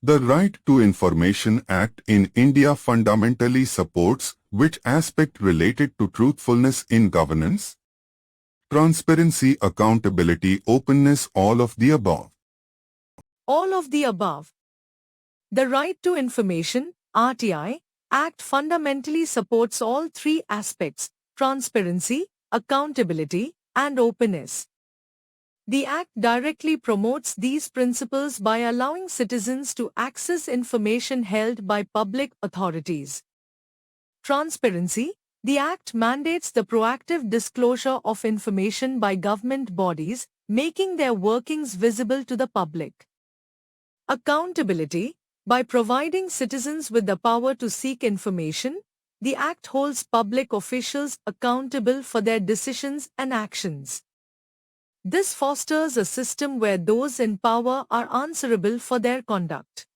The Right to Information Act in India fundamentally supports which aspect related to truthfulness in governance? Transparency, accountability, openness, all of the above. All of the above. The Right to Information (RTI) Act fundamentally supports all three aspects: transparency, accountability, and openness. The Act directly promotes these principles by allowing citizens to access information held by public authorities. Transparency. The Act mandates the proactive disclosure of information by government bodies, making their workings visible to the public. Accountability. By providing citizens with the power to seek information, the Act holds public officials accountable for their decisions and actions. This fosters a system where those in power are answerable for their conduct.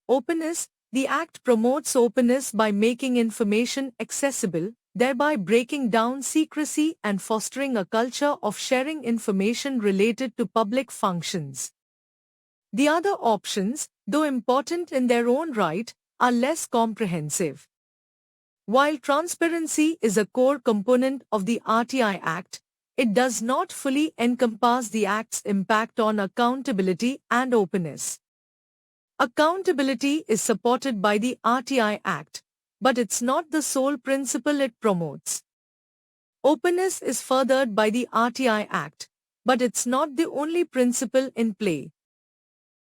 Openness. The Act promotes openness by making information accessible, thereby breaking down secrecy and fostering a culture of sharing information related to public functions. The other options, though important in their own right, are less comprehensive. While transparency is a core component of the RTI Act, it does not fully encompass the Act's impact on accountability and openness. Accountability is supported by the RTI Act, but it's not the sole principle it promotes. Openness is furthered by the RTI Act, but it's not the only principle in play.